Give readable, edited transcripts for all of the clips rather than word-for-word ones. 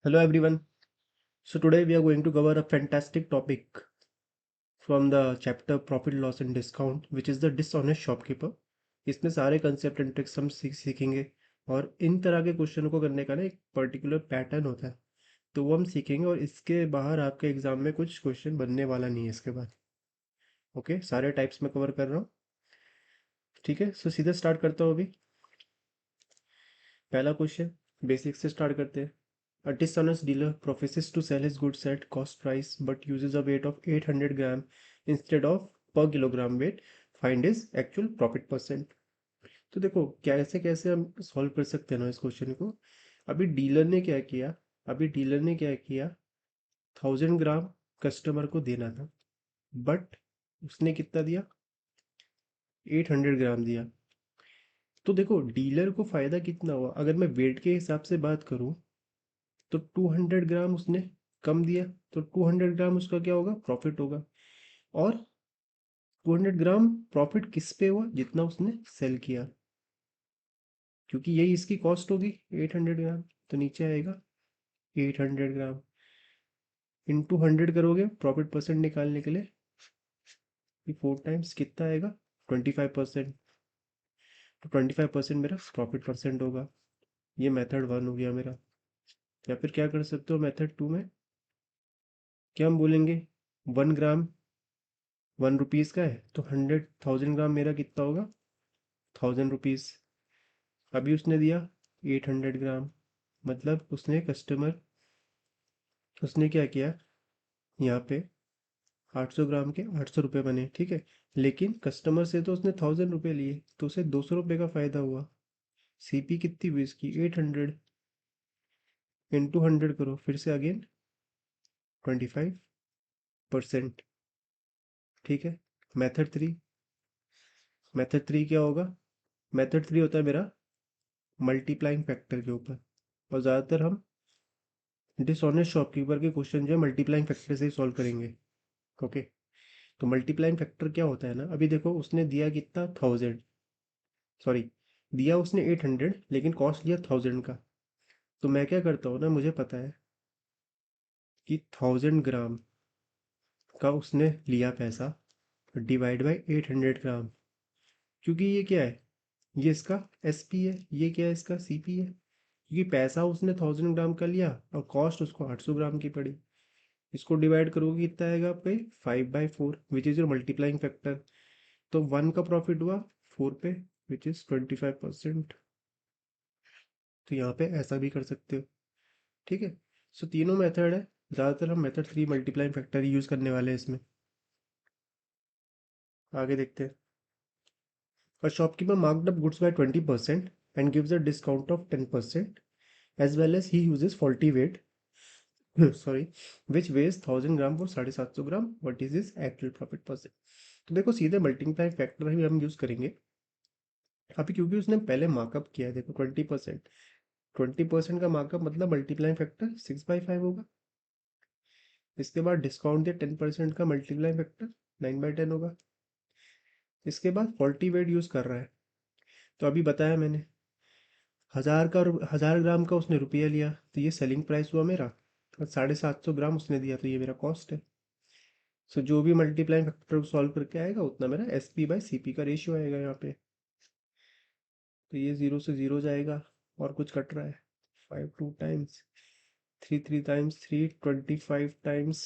Hello everyone. So today we are going to cover a fantastic topic from the chapter Profit Loss and Discount, which is the dishonest shopkeeper. इसमें सारे concept and tricks हम सीखेंगे और इन तरह के question को करने का ना एक पर्टिकुलर पैटर्न होता है, तो वो हम सीखेंगे और इसके बाहर आपके एग्जाम में कुछ क्वेश्चन बनने वाला नहीं है इसके बाद। ओके, सारे टाइप्स में कवर कर रहा हूँ। ठीक है, सो सीधे स्टार्ट करता हूँ अभी। पहला क्वेश्चन बेसिक से स्टार्ट करते हैं। A dishonest dealer professes to sell his goods at cost price but uses a weight of 800 gram instead of per kilogram weight. Find his actual profit percent. तो देखो कैसे कैसे हम सॉल्व कर सकते हैं ना इस क्वेश्चन को। अभी डीलर ने क्या किया, 1000 ग्राम कस्टमर को देना था, बट उसने कितना दिया, 800 ग्राम दिया। तो देखो डीलर को फायदा कितना हुआ, अगर मैं वेट के हिसाब से बात करूं तो 200 ग्राम उसने कम दिया, तो 200 ग्राम उसका क्या होगा, प्रॉफिट होगा। और 200 ग्राम प्रॉफिट किस पे हुआ, जितना उसने सेल किया, क्योंकि यही इसकी कॉस्ट होगी 800 ग्राम। तो नीचे आएगा 800 ग्राम इंटू 100 करोगे प्रॉफिट परसेंट निकालने के लिए, 4 टाइम्स कितना आएगा, 25%। तो 25% मेरा प्रॉफिट परसेंट होगा। ये मेथड 1 हो गया मेरा। या फिर क्या कर सकते हो मेथड 2 में, क्या हम बोलेंगे 1 ग्राम 1 रुपीज़ का है, तो 1000 ग्राम मेरा कितना होगा, 1000 रुपीज़। अभी उसने दिया 800 ग्राम, मतलब उसने क्या किया, यहाँ पे 800 ग्राम के 800 रुपये बने, ठीक है। लेकिन कस्टमर से तो उसने 1000 रुपये लिए, तो उसे 200 रुपये का फायदा हुआ। सीपी कितनी हुई इसकी, 800 इंटू 100 करो, फिर से अगेन 25%। ठीक है। मेथड 3, मेथड 3 क्या होगा, मेथड 3 होता है मेरा मल्टीप्लाइंग फैक्टर के ऊपर। और ज़्यादातर हम डिसऑनेस्ट शॉपकीपर के क्वेश्चन जो है मल्टीप्लाइंग फैक्टर से ही सॉल्व करेंगे। ओके, तो मल्टीप्लाइंग फैक्टर क्या होता है ना, अभी देखो उसने दिया कितना, 1000, सॉरी, दिया उसने 800 लेकिन कॉस्ट लिया 1000 का। तो मैं क्या करता हूँ ना, मुझे पता है कि 1000 ग्राम का उसने लिया पैसा, डिवाइड बाई 800 ग्राम। क्योंकि ये क्या है, ये इसका एस पी है, ये क्या है, इसका सी पी है। क्योंकि पैसा उसने 1000 ग्राम का लिया और कॉस्ट उसको 800 ग्राम की पड़ी। इसको डिवाइड करोगे कितना आएगा आपका, 5/4, which is your multiplying factor. तो 1 का प्रॉफिट हुआ 4 पे, विच इज 25%। तो यहाँ पे ऐसा भी कर सकते हो। ठीक है, सो तीनों मेथड है, ज़्यादातर हम मेथड 3 मल्टीप्लाइंग फैक्टर यूज़ करने वाले हैं इसमें। आगे देखते हैं। A shopkeeper marked up goods by 20% and gives a discount of 10%, as well as he uses faulty weight, sorry, which weighs 1000 gram for 750 gram. What is his actual profit percent? तो देखो सीधे मल्टीप्लाई फैक्टर ही हम use करेंगे अभी, क्योंकि उसने पहले markup किया है। देखो 20%, 20% का मार्कअप मतलब मल्टीप्लाई फैक्टर 6/5 होगा। इसके बाद डिस्काउंट दिया 10% का, मल्टीप्लाई फैक्टर 9/10 होगा। इसके बाद फॉल्टी वेट यूज़ कर रहा है, तो अभी बताया मैंने 1000 ग्राम का उसने रुपया लिया, तो ये सेलिंग प्राइस हुआ मेरा। और 750 ग्राम उसने दिया, तो ये मेरा कॉस्ट है। सो जो भी मल्टीप्लाइंग फैक्टर को सॉल्व करके आएगा उतना मेरा S P by C P का रेशियो आएगा यहाँ पे। तो ये 0 से 0 जाएगा, और कुछ कट रहा है, 5 2 टाइम्स, 3 3 टाइम्स 3, 25 टाइम्स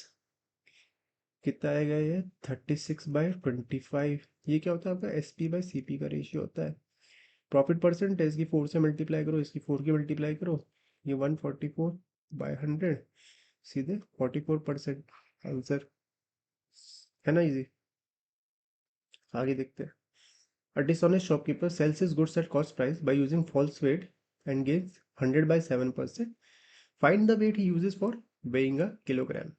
कितना आएगा ये, 36/25। ये क्या होता है आपका S P by C P का रेशियो होता है। प्रॉफिट परसेंट है, इसकी 4 से मल्टीप्लाई करो, इसकी 4 की मल्टीप्लाई करो, ये 144/100, सीधे 44% आंसर है ना, इजी। आगे देखते हैं। A dishonest shopkeeper sells his goods at cost price by using false weight and gains 100/7%. Find the weight he uses for weighing a kilogram.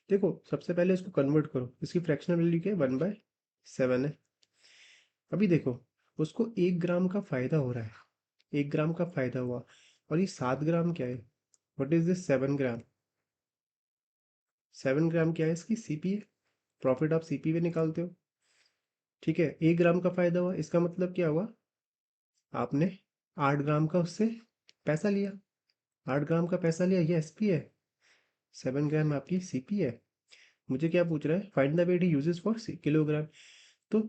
देखो सबसे पहले इसको कन्वर्ट करो, इसकी फ्रैक्शनल वैल्यू क्या है, 1/7 है। अभी देखो उसको 1 ग्राम का फायदा हो रहा है, 1 ग्राम का फायदा हुआ, और ये 7 ग्राम क्या है, व्हाट इज दिस, 7 ग्राम। 7 ग्राम क्या है, इसकी सीपी है, प्रॉफिट आप सीपी पे निकालते हो। ठीक है, 1 ग्राम का फायदा हुआ, इसका मतलब क्या हुआ, आपने 8 ग्राम का उससे पैसा लिया। 8 ग्राम का पैसा लिया, ये एसपी है। 7 ग्राम आपकी सीपी है। मुझे क्या पूछ रहा है, find the weight he uses for kilogram. तो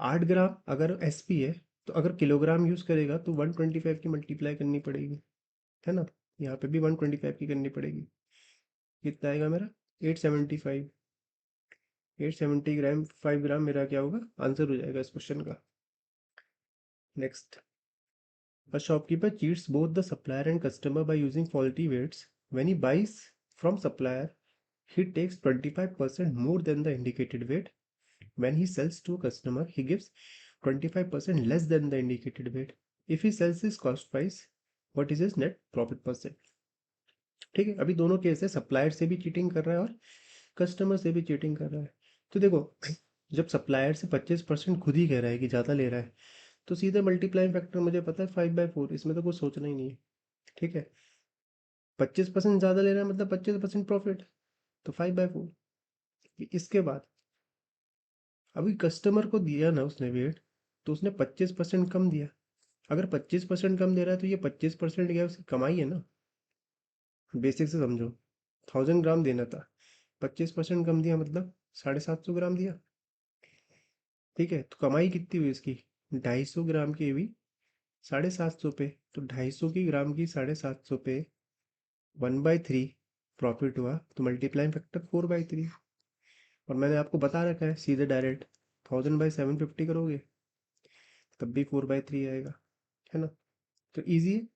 8 ग्राम अगर एसपी है, तो अगर किलोग्राम यूज करेगा तो 125 की मल्टीप्लाई करनी पड़ेगी, है ना। यहाँ पे भी 125 की करनी पड़ेगी। कितना आएगा मेरा, 875। 870 ग्राम, 5 ग्राम मेरा क्या होगा, आंसर हो जाएगा इस क्वेश्चन का। Next, a shopkeeper cheats both the supplier and customer by using faulty weights. When he buys from supplier, he takes 25% more than the indicated weight. When he sells to a customer, he gives 25% less than the indicated weight. If he sells his cost price, what is his net profit percent? ठीक है, अभी दोनों case है, supplier से भी cheating कर रहा है और कस्टमर से भी चीटिंग कर रहा है। तो देखो, जब सप्लायर से 25% खुद ही कह रहा है कि ज़्यादा ले रहा है, तो सीधे मल्टीप्लाइंग फैक्टर मुझे पता है 5/4, इसमें तो कुछ सोचना ही नहीं है। ठीक है, 25% ज़्यादा ले रहा है मतलब 25% प्रॉफिट, तो 5/4। इसके बाद अभी कस्टमर को दिया ना उसने वेट, तो उसने 25% कम दिया। अगर 25% कम दे रहा है तो ये 25% क्या है, उसकी कमाई है ना। बेसिक से समझो, 1000 ग्राम देना था, 25% कम दिया मतलब 750 ग्राम दिया। ठीक है, तो कमाई कितनी हुई इसकी, 250 ग्राम की हुई 750 पे। तो 250 की ग्राम की 750 पे 1/3 प्रॉफिट हुआ, तो मल्टीप्लाइंग फैक्टर 4/3। और मैंने आपको बता रखा है सीधे डायरेक्ट, 1000/750 करोगे तब भी 4/3 आएगा, है ना। तो ईजी है,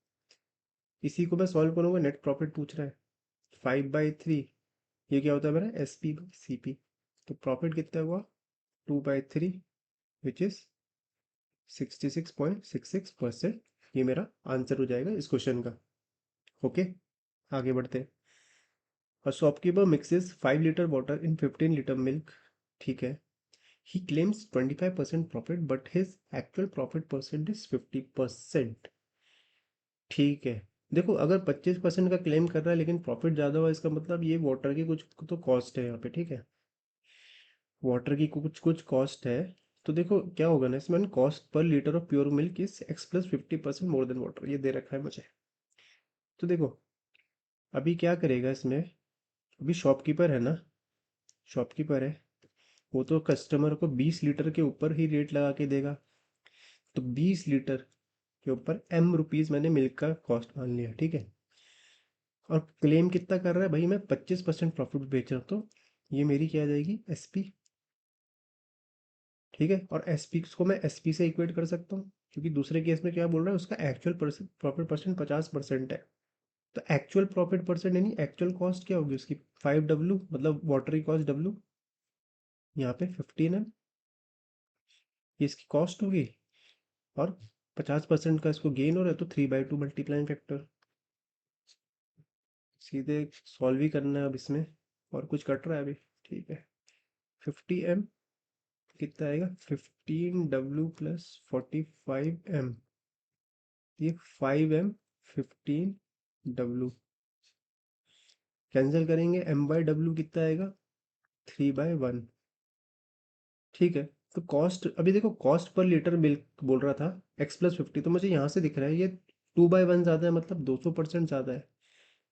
इसी को मैं सॉल्व करूंगा। नेट प्रॉफिट पूछ रहा है, 5/3, ये क्या होता है मेरा, SP/CP। तो प्रॉफिट कितना हुआ, 2/3, विच इज 66.66%। ये मेरा आंसर हो जाएगा इस क्वेश्चन का। ओके, आगे बढ़ते हैं। A shopkeeper mixes 5 liter water in 15 liter milk, ठीक है। He claims 25% profit but his actual profit percent is 50%। ठीक है, देखो अगर 25% का क्लेम कर रहा है लेकिन प्रॉफिट ज़्यादा हुआ, इसका मतलब ये वाटर की कुछ तो कॉस्ट है यहाँ पे। ठीक है, वाटर की कुछ कुछ कॉस्ट है। तो देखो क्या होगा ना, इसमें cost per litre of pure milk is x plus 50% more than water, ये दे रखा है मुझे। तो देखो अभी क्या करेगा इसमें, अभी शॉपकीपर है ना, शॉपकीपर है, वो तो कस्टमर को 20 लीटर के ऊपर ही रेट लगा के देगा। तो 20 लीटर के ऊपर m रुपीज़ मैंने मिल्क का कॉस्ट मान लिया, ठीक है। और क्लेम कितना कर रहा है भाई, मैं 25% प्रॉफिट बेच रहा हूँ, तो ये मेरी क्या आ जाएगी, एसपी। ठीक है, और एसपी को मैं एसपी से इक्वेट कर सकता हूँ, क्योंकि दूसरे केस में क्या बोल रहा है, उसका एक्चुअल प्रॉफिट परसेंट 50% है। तो एक्चुअल प्रॉफिट परसेंट यानी एक्चुअल कॉस्ट क्या होगी उसकी, 5W, मतलब वाटर की कॉस्ट W, यहाँ पे 15 है, ये इसकी कॉस्ट होगी। और 50% का इसको गेन हो रहा है, तो 3/2 मल्टीप्लाइंग फैक्टर। सीधे सॉल्व ही करना है अब इसमें, और कुछ कट रहा है अभी। ठीक है, 50M कितना आएगा, 15W प्लस 45M, ये 5M, 15W कैंसिल करेंगे, M/W कितना आएगा, 3/1। ठीक है, तो कॉस्ट अभी देखो, कॉस्ट पर लीटर मिल्क बोल रहा था x+50, तो मुझे यहाँ से दिख रहा है ये 2/1 ज़्यादा है, मतलब 200% ज़्यादा है।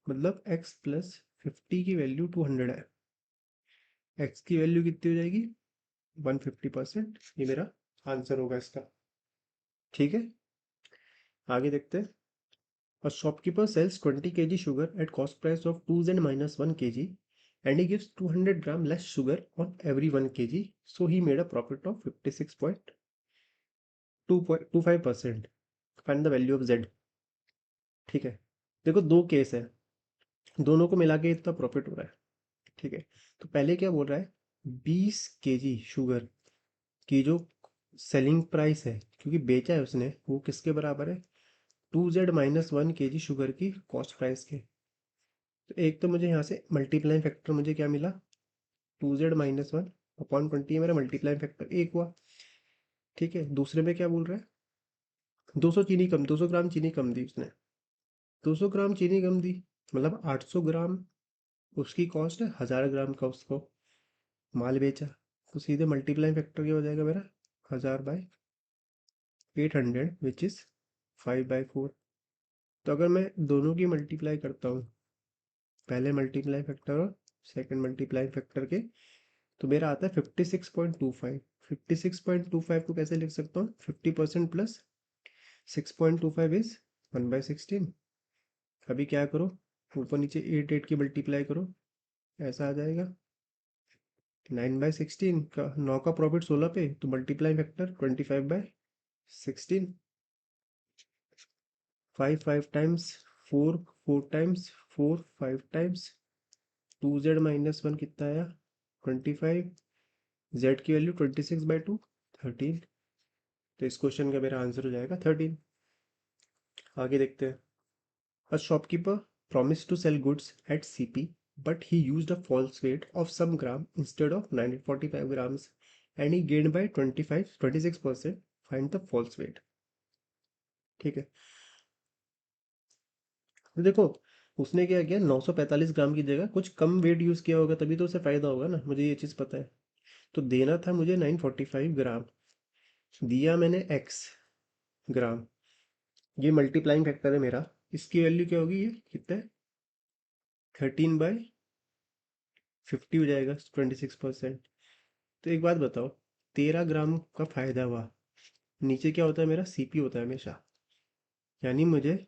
मतलब x+50 की वैल्यू 200 है, x की वैल्यू कितनी हो जाएगी, 150%। ये मेरा आंसर होगा इसका। ठीक है, आगे देखते हैं। A shopkeeper sells 20 kg sugar at cost price of 2z minus 1 kg and he gives 200 gram less sugar on every 1 kg. So he made a profit of 56.25%. Find the value of z। ठीक है, देखो दो case है, दोनों को मिला के इतना प्रॉफिट हो रहा है। ठीक है, तो पहले क्या बोल रहा है, 20 kg शुगर की जो सेलिंग प्राइस है, क्योंकि बेचा है उसने, वो किसके बराबर है, 2z-1 kg शुगर की कॉस्ट प्राइस के। तो एक तो मुझे यहाँ से मल्टीप्लाइंग फैक्टर मुझे क्या मिला, 2z-1/20 है मेरा मल्टीप्लाइंग फैक्टर, एक हुआ। ठीक है, दूसरे में क्या बोल रहा है, 200 चीनी कम, 200 ग्राम चीनी कम दी उसने, 200 ग्राम चीनी कम दी, मतलब 800 ग्राम उसकी कॉस्ट है, 1000 ग्राम का उसको माल बेचा। तो सीधे मल्टीप्लाइंग फैक्टर क्या हो जाएगा मेरा, 1000/800 विच इज 5/4। तो अगर मैं दोनों की मल्टीप्लाई करता हूँ, पहले मल्टीप्लाई फैक्टर और सेकंड मल्टीप्लाई फैक्टर के, तो मेरा आता है 56.25। 56.25 को कैसे लिख सकता हूँ? 50% प्लस 6.25 इज 1/16। अभी क्या करो, ऊपर नीचे 8 की मल्टीप्लाई करो, ऐसा आ जाएगा। 9/16 का 9 का प्रॉफिट 16 पे, तो multiply factor 25/16। 5 times 4, 4 times 4, 5 times 2z-1 कितना आया? 25। z की वैल्यू 26/2, 13। तो इस क्वेश्चन का मेरा आंसर हो जाएगा 13। आगे देखते हैं। A shopkeeper promised to sell goods at CP, but he used a false weight of some gram instead of 945 grams, and he gained by 26%. Find the false weight। ठीक है, तो देखो उसने क्या किया, 945 ग्राम की जगह कुछ कम वेट यूज किया होगा, तभी तो उसे फायदा होगा ना, मुझे ये चीज पता है। तो देना था मुझे 945 ग्राम, दिया मैंने x ग्राम। ये मल्टीप्लाइंग फैक्टर है मेरा, इसकी वैल्यू क्या होगी, ये कितना है? 13/50 हो जाएगा, 26%। तो एक बात बताओ, 13 ग्राम का फायदा हुआ, नीचे क्या होता है मेरा? सीपी होता है हमेशा। यानी मुझे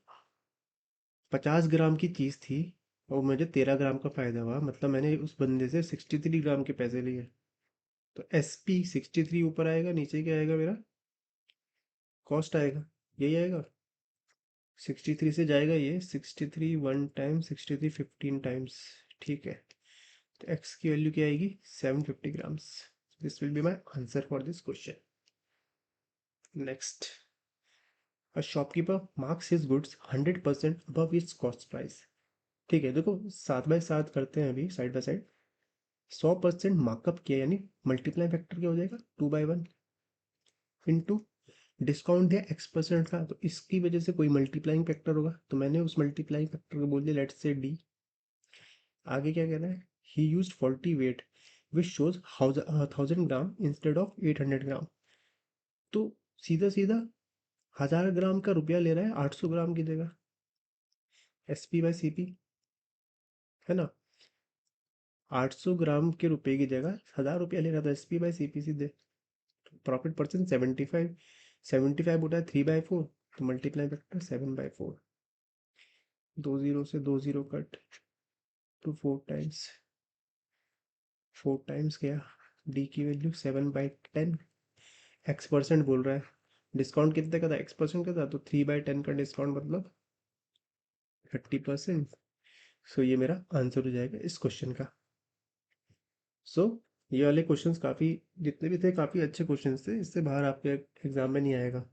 50 ग्राम की चीज थी और मुझे 13 ग्राम का फायदा हुआ, मतलब मैंने उस बंदे से 63 ग्राम के पैसे लिए। तो SP 63 ऊपर आएगा, नीचे क्या आएगा मेरा? कॉस्ट आएगा, यही आएगा। 63 से जाएगा ये 63 1 टाइम, 63 15 टाइम्स। ठीक है, तो एक्स की वैल्यू क्या आएगी? 750 grams. This will be my answer for this question. Next, a shopkeeper marks his goods 100% above it's cost price. ठीक है, देखो साथ बाय साथ करते हैं अभी, साइड बाय साइड। 100% मार्कअप किया, यानी मल्टीप्लाई फैक्टर क्या हो जाएगा? 2/1 इंटू डिस्काउंट दिया x% का, तो इसकी वजह से कोई मल्टीप्लाइंग फैक्टर होगा, तो मैंने उस मल्टीप्लाइंग फैक्टर को बोल दिया लेट्स से d। आगे क्या कह रहा है? He used faulty weight which shows 1000 gram instead of 800 gram. तो सीधा सीधा 1000 ग्राम का रुपया ले रहा है 800 ग्राम की जगह, SP/CP, है ना? 800 ग्राम के रुपए की जगह 1000 रुपया ले रहा था, SP/CP सीधे। प्रॉफिट परसेंट 75, 75 उठा है 3/4, तो मल्टीप्लाई फैक्टर 7/4। 2 0 से 2 0 कट, टू 4 टाइम्स, 4 टाइम्स गया। डी की वैल्यू 7/10। x% बोल रहा है, डिस्काउंट कितने का था? x% का था, तो 3/10 का डिस्काउंट मतलब 30%। सो ये मेरा आंसर हो जाएगा इस क्वेश्चन का। सो ये वाले क्वेश्चंस काफ़ी, जितने भी थे काफ़ी अच्छे क्वेश्चंस थे, इससे बाहर आपके एग्जाम में नहीं आएगा।